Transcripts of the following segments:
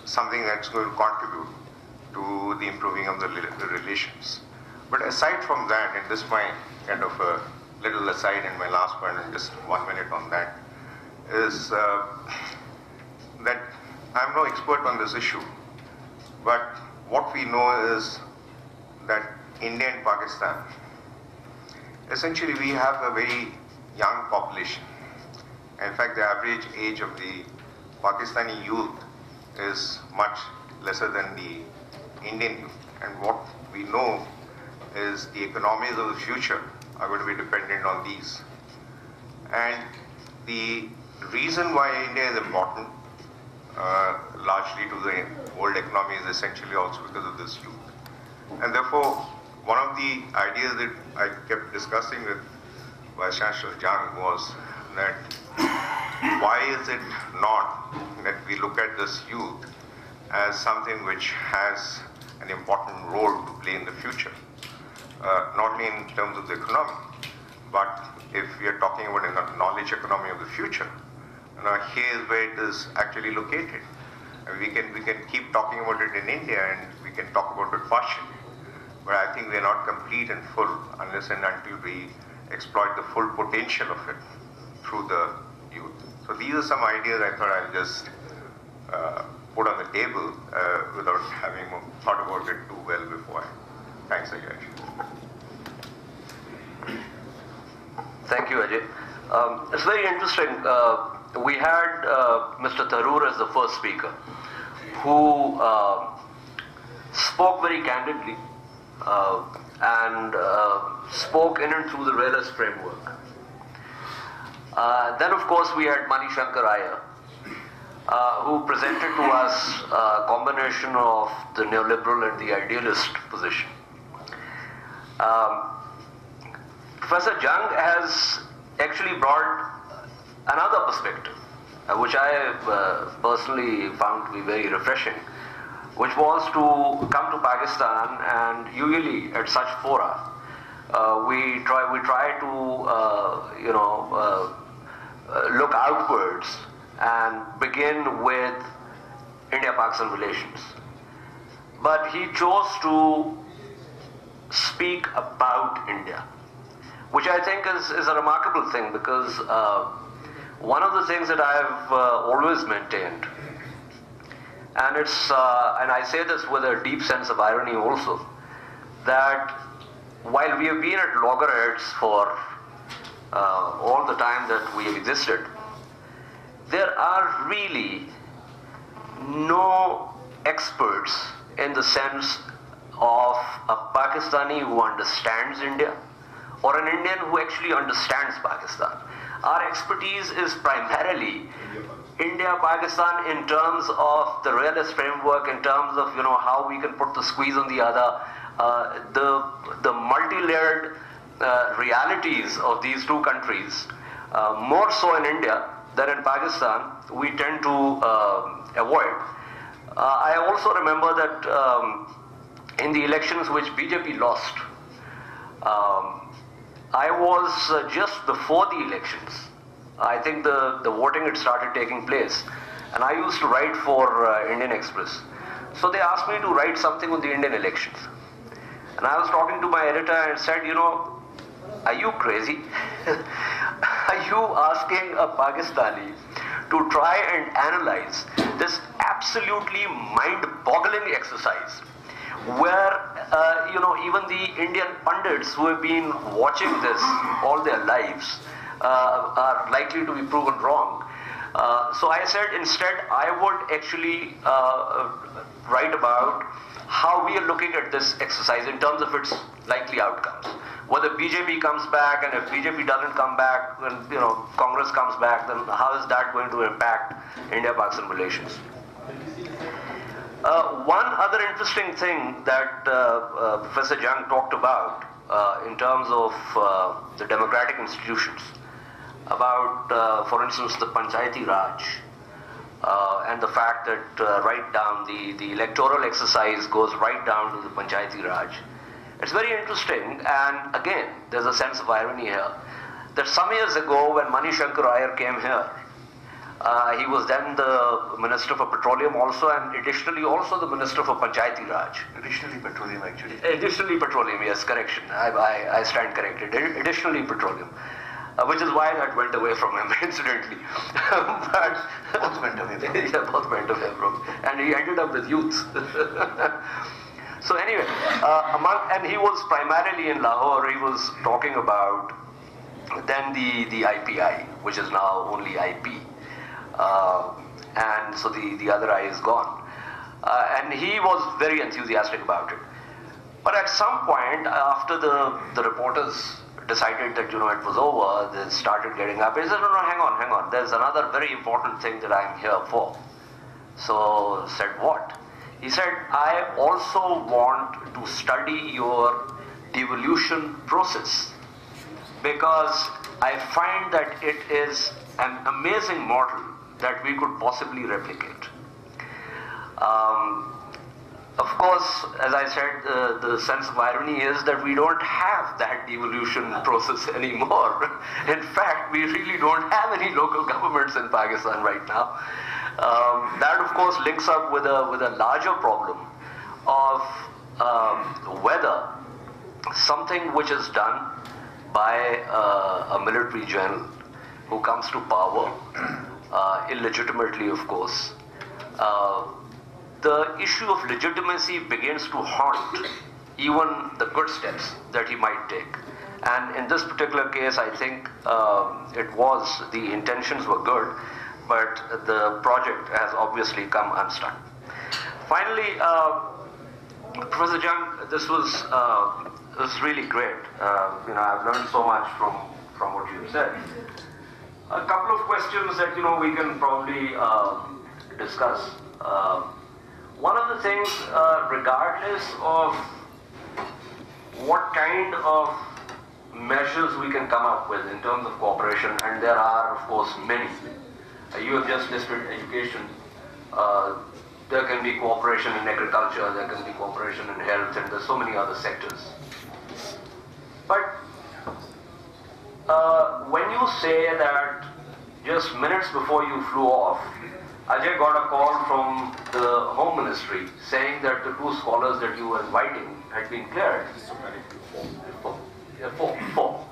something that's going to contribute to the improving of the relations. But aside from that, and this is my kind of a little aside in my last point, and just 1 minute on that, is that I'm no expert on this issue, but what we know is that India and Pakistan, essentially we have a very young population. In fact, the average age of the Pakistani youth is much lesser than the Indian youth. And what we know is the economies of the future are going to be dependent on these. And the reason why India is important, largely to the world economy, is essentially also because of this youth. And therefore, one of the ideas that I kept discussing with Vice Chancellor Jung was that why is it not that we look at this youth as something which has an important role to play in the future, not only in terms of the economy, but if we are talking about a knowledge economy of the future, here is where it is actually located. And we can keep talking about it in India, and we can talk about it partially, but I think we are not complete and full unless and until we exploit the full potential of it through the youth. So these are some ideas I thought I'll just put on the table without having thought about it too well before. Thanks, Ajay. Thank you, Ajay. It's very interesting. We had Mr. Tharoor as the first speaker, who spoke very candidly and spoke in and through the realist framework. Then, of course, we had Mani Shankar Iyer, who presented to us a combination of the neoliberal and the idealist position. Professor Jung has actually brought another perspective, which I personally found to be very refreshing, which was to come to Pakistan, and usually at such fora, we try to look outwards and begin with India-Pakistan relations. But he chose to speak about India, which I think is a remarkable thing, because one of the things that I have always maintained, and and I say this with a deep sense of irony also, that while we have been at loggerheads for all the time that we have existed, there are really no experts in the sense of a Pakistani who understands India or an Indian who actually understands Pakistan. Our expertise is primarily India-Pakistan in terms of the realist framework, in terms of how we can put the squeeze on the other, the multi-layered realities of these two countries, more so in India than in Pakistan, we tend to avoid. I also remember that in the elections which BJP lost, I was just before the elections. I think the voting had started taking place, and I used to write for Indian Express. So they asked me to write something on the Indian elections. And I was talking to my editor and said, are you crazy? Are you asking a Pakistani to try and analyze this absolutely mind-boggling exercise where, even the Indian pundits who have been watching this all their lives are likely to be proven wrong? So I said instead I would actually write about how we are looking at this exercise in terms of its likely outcomes. Whether BJP comes back, and if BJP doesn't come back, when Congress comes back, then how is that going to impact India-Pakistan relations? One other interesting thing that Professor Jung talked about in terms of the democratic institutions, about, for instance, the Panchayati Raj, and the fact that right down the electoral exercise goes right down to the Panchayati Raj. It's very interesting, and again, there's a sense of irony here, that some years ago when Mani Shankar Iyer came here, He was then the Minister for Petroleum also, and additionally also the Minister for Panchayati Raj. Additionally petroleum actually. Additionally petroleum, yes, correction. I stand corrected. Additionally petroleum. Which is why that went away from him, incidentally. But Both went away from him. yeah, both went away from him. And he ended up with youth. So anyway, and he was primarily in Lahore. He was talking about then the IPI, which is now only IP. And so the other I is gone. And he was very enthusiastic about it. But at some point, after the reporters decided that, it was over, they started getting up. He said, no, hang on. There's another very important thing that I'm here for. So said, what? He said, I also want to study your devolution process, because I find that it is an amazing model that we could possibly replicate. Of course, as I said, the sense of irony is that we don't have that devolution process anymore. In fact, we really don't have any local governments in Pakistan right now. That, of course, links up with a larger problem of whether something which is done by a military general who comes to power, illegitimately, of course, the issue of legitimacy begins to haunt even the good steps that he might take. And in this particular case, I think the intentions were good, but the project has obviously come unstuck. Finally, Professor Jung, this was really great. I've learned so much from what you said. A couple of questions that we can probably discuss. One of the things, regardless of what kind of measures we can come up with in terms of cooperation, and there are, of course, many. You have just listed education. There can be cooperation in agriculture, there can be cooperation in health, and there's so many other sectors. But when you say that just minutes before you flew off, Ajay got a call from the Home Ministry saying that the 2 scholars that you were inviting had been cleared. Four.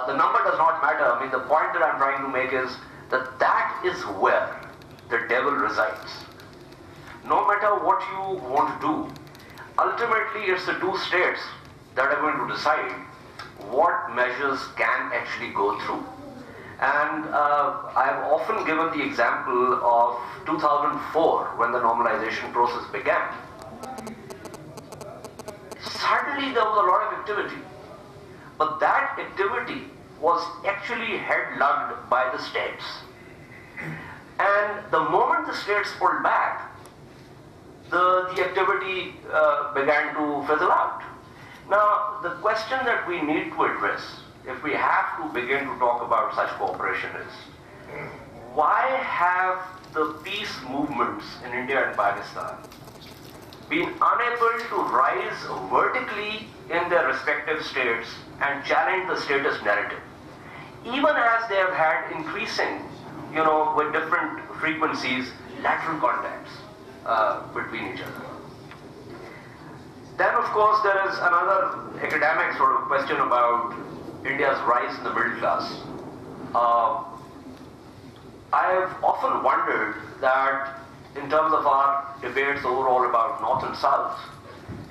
The number does not matter. I mean, the point that I'm trying to make is that is where the devil resides. No matter what you want to do, ultimately it's the 2 states that are going to decide what measures can actually go through. And I've often given the example of 2004 when the normalization process began. Suddenly there was a lot of activity, but that activity was actually head-lugged by the states. And the moment the states pulled back, the activity began to fizzle out. Now, the question that we need to address, if we have to begin to talk about such cooperation, is why have the peace movements in India and Pakistan been unable to rise vertically in their respective states and challenge the status narrative, even as they have had increasing, with different frequencies, lateral contacts between each other? Then, of course, there is another academic sort of question about India's rise in the middle class. I have often wondered that in terms of our debates overall about North and South,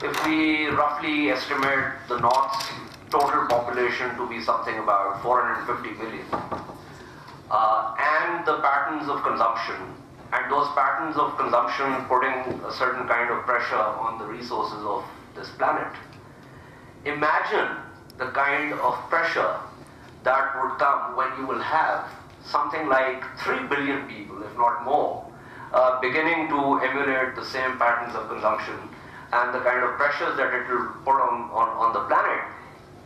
if we roughly estimate the North's total population to be something about 450 million, and the patterns of consumption, and those patterns of consumption putting a certain kind of pressure on the resources of this planet, imagine the kind of pressure that would come when you will have something like 3 billion people, if not more, beginning to emulate the same patterns of consumption, and the kind of pressures that it will put on the planet.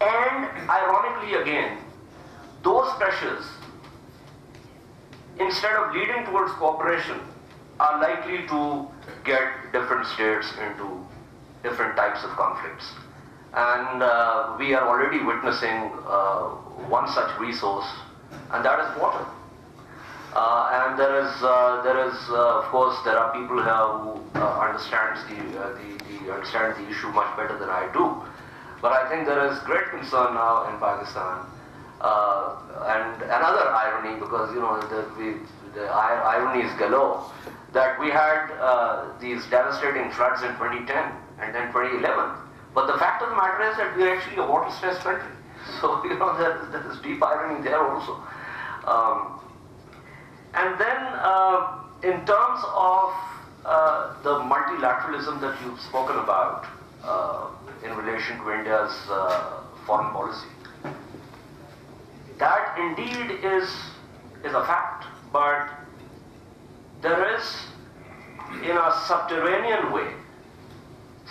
And ironically again, those pressures, instead of leading towards cooperation, are likely to get different states into different types of conflicts. And we are already witnessing one such resource, and that is water. And there is, of course, there are people here who understand the issue much better than I do. But I think there is great concern now in Pakistan, and another irony, because the irony is galore, that we had these devastating floods in 2010 and then 2011. But the fact of the matter is that we are actually a water-stressed country. So there is deep irony there also. And then, in terms of the multilateralism that you've spoken about in relation to India's foreign policy, that indeed is a fact, but there is, in a subterranean way,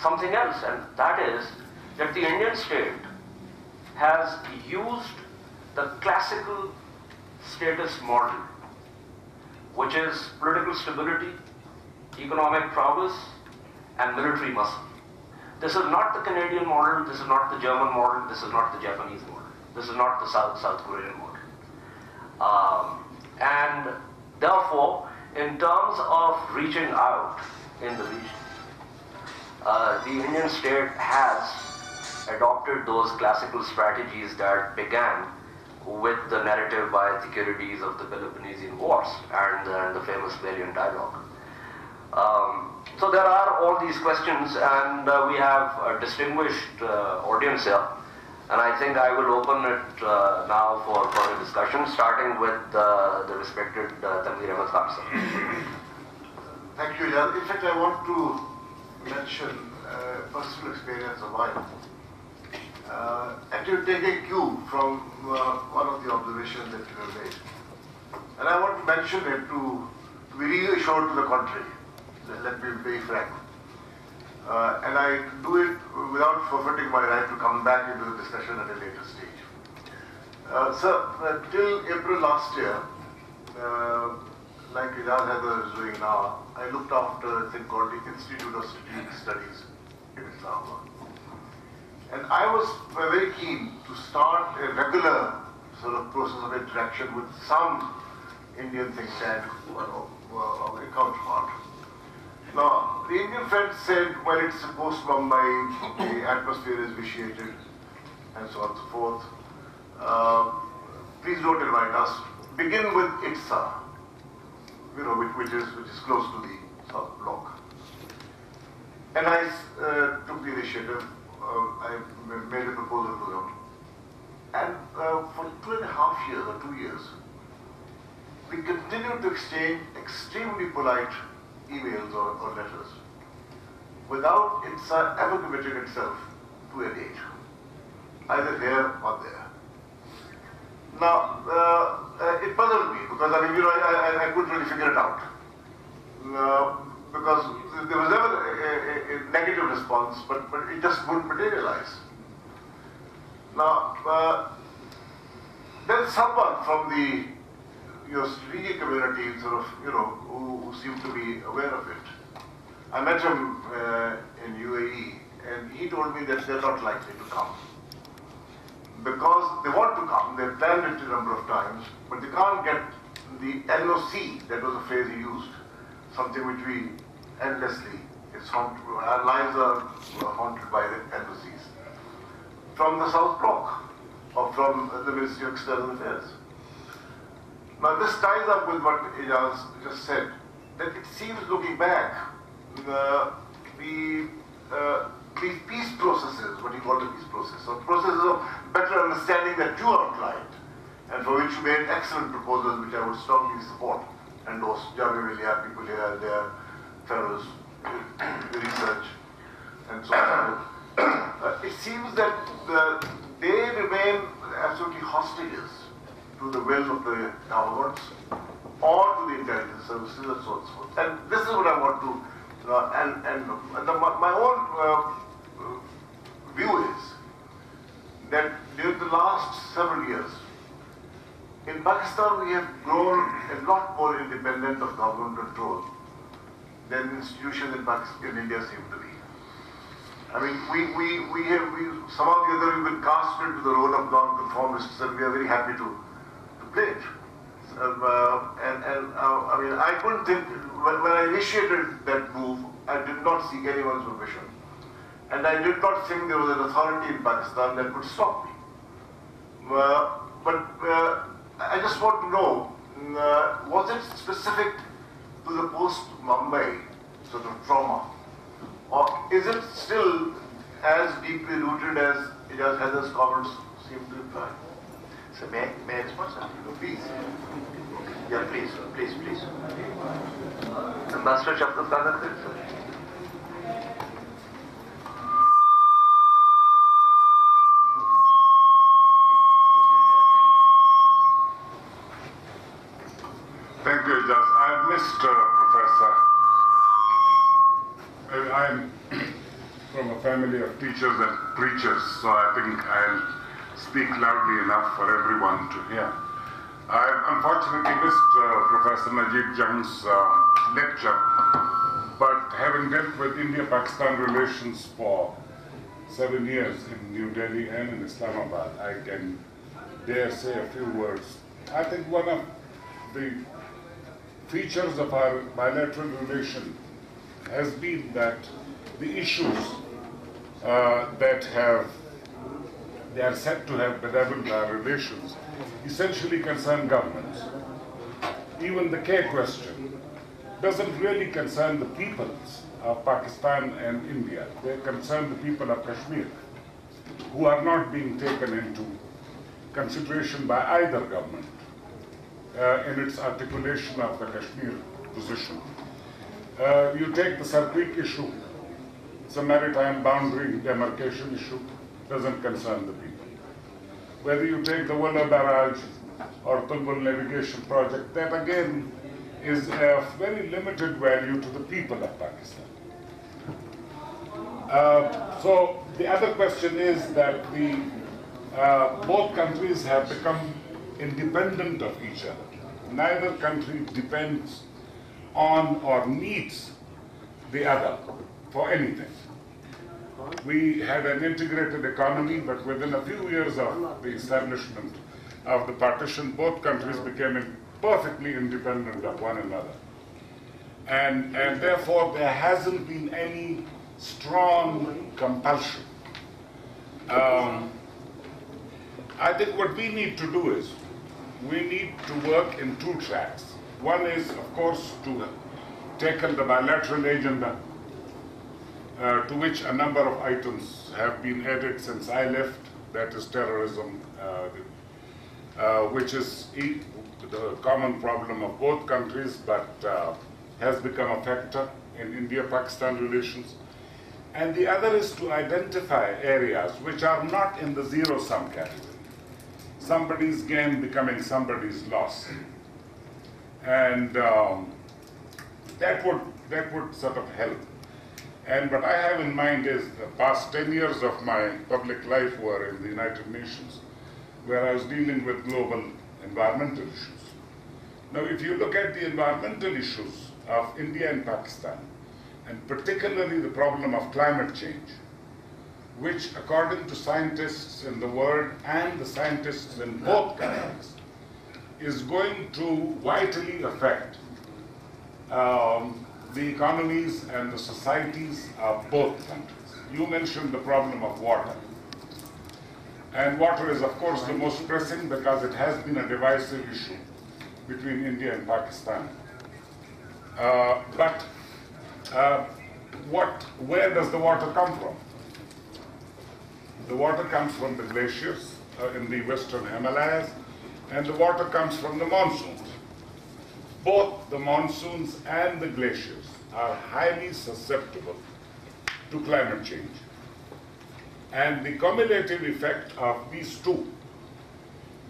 something else, and that is that the Indian state has used the classical status model, which is political stability, economic prowess, and military muscle. This is not the Canadian model, this is not the German model, this is not the Japanese model, this is not the South Korean model. And therefore, in terms of reaching out in the region, the Indian state has adopted those classical strategies that began with the narrative by Thucydides of the Peloponnesian Wars and the famous Valiant Dialogue. So there are all these questions, and we have a distinguished audience here, and I think I will open it now for further discussion, starting with the respected Tanveer Ahmed Khan sir. Thank you, Jan. In fact, I want to mention personal experience of mine. And to take a cue from one of the observations that you have made. And I want to mention it to be reassured to the contrary. Let me be very frank. And I do it without forfeiting my right to come back into the discussion at a later stage. Till April last year, like Ijaz Haider is doing now, I looked after a thing called the Institute of Strategic Studies in Islamabad. And I was very keen to start a regular sort of process of interaction with some Indian think tank or a counterpart. Now, the Indian friends said, well, it's post-Mumbai, the atmosphere is vitiated, and so on and so forth. Please don't invite us. Begin with ITSA, which is close to the South Bloc. And I took the initiative. I made a proposal to them. And for 2.5 years or 2 years, we continued to exchange extremely polite emails or letters without ITSA ever committing itself to a date, either here or there. Now, it puzzled me because I couldn't really figure it out. Because there was never a negative response, but it just wouldn't materialize. Now, then someone from the strategic community sort of, who seemed to be aware of it. I met him in UAE, and he told me that they're not likely to come. Because they want to come, they've planned it a number of times, but they can't get the NOC, that was a phrase he used, something which we endlessly, our lives are haunted by the NOCs, from the South Bloc, or from the Ministry of External Affairs. Now this ties up with what Ijaz just said, that it seems looking back, these peace processes, what he called the peace process, or processes of better understanding that you outlined, and for which you made excellent proposals, which I would strongly support, and those Jami Willia, people here, their fellows, research, and so on. It seems that they remain absolutely hostages to the will of the governments or to the intelligence services and so on and so forth. And this is what I want to, my own view is that during the last several years, in Pakistan we have grown a lot more independent of government control than institutions in India seem to be. I mean, somehow or the other we've been cast into the role of non-conformists, and we are very happy to play it. I mean, I couldn't think, when I initiated that move, I did not seek anyone's permission. And I did not think there was an authority in Pakistan that could stop me. But I just want to know, was it specific to the post-Mumbai sort of trauma? Or is it still as deeply rooted as Ijaz Haidar's comments seem to imply? So may I respond, sir? Please. Yeah, please. Ambassador Shafqat Khan, sir. Thank you, Ijaz. I've missed Professor. I'm from a family of teachers and preachers, so I think I'll speak loudly enough for everyone to hear. I've unfortunately missed Professor Najeeb Jung's lecture, but having dealt with India-Pakistan relations for 7 years in New Delhi and in Islamabad, I can dare say a few words. I think one of the features of our bilateral relation has been that the issues that are said to have bedeviled our relations essentially concern governments. Even the K question doesn't really concern the peoples of Pakistan and India. They concern the people of Kashmir, who are not being taken into consideration by either government in its articulation of the Kashmir position. You take the Sar Creek issue, it's a maritime boundary demarcation issue, doesn't concern the people. Whether you take the Walla Barrage or Tulbul navigation project, that again is of very limited value to the people of Pakistan. So the other question is that both countries have become independent of each other. Neither country depends on or needs the other for anything. We had an integrated economy, but within a few years of the establishment of the partition, both countries became perfectly independent of one another. And therefore, there hasn't been any strong compulsion. I think what we need to do is, we need to work in two tracks. One is, of course, to tackle the bilateral agenda, to which a number of items have been added since I left. That is terrorism, which is the common problem of both countries, but has become a factor in India-Pakistan relations. And the other is to identify areas which are not in the zero-sum category. Somebody's gain becoming somebody's loss. And that would sort of help. And what I have in mind is the past 10 years of my public life were in the United Nations, where I was dealing with global environmental issues. Now, if you look at the environmental issues of India and Pakistan, and particularly the problem of climate change, which, according to scientists in the world and the scientists in both countries, is going to vitally affect the economies and the societies of both countries. You mentioned the problem of water. And water is, of course, the most pressing because it has been a divisive issue between India and Pakistan. Where does the water come from? The water comes from the glaciers in the Western Himalayas, and the water comes from the monsoons. Both the monsoons and the glaciers are highly susceptible to climate change. And the cumulative effect of these two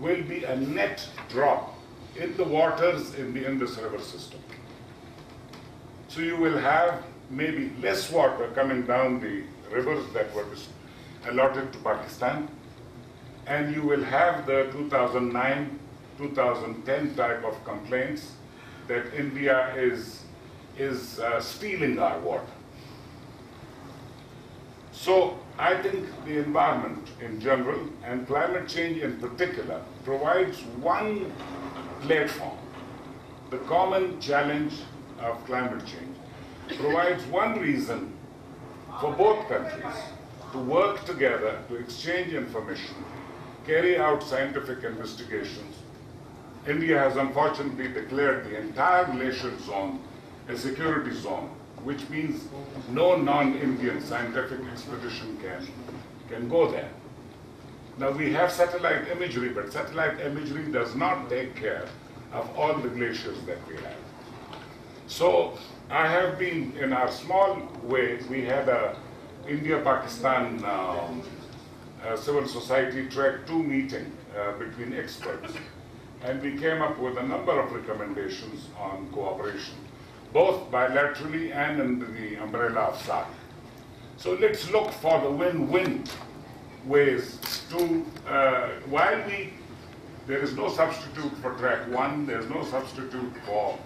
will be a net drop in the waters in the Indus River system. So you will have maybe less water coming down the rivers that were allotted to Pakistan, and you will have the 2009-2010 type of complaints that India is stealing our water. So I think the environment in general and climate change in particular provides one platform, the common challenge of climate change, provides one reason for both countries to work together to exchange information, carry out scientific investigations. India has unfortunately declared the entire glacial zone a security zone, which means no non-Indian scientific expedition can go there. Now we have satellite imagery, but satellite imagery does not take care of all the glaciers that we have. So I have been, in our small way, we had a Indo-Pakistan civil society Track-II meeting between experts, and we came up with a number of recommendations on cooperation, both bilaterally and under the umbrella of SAARC. So let's look for the win-win ways to, while there is no substitute for Track-I, there's no substitute for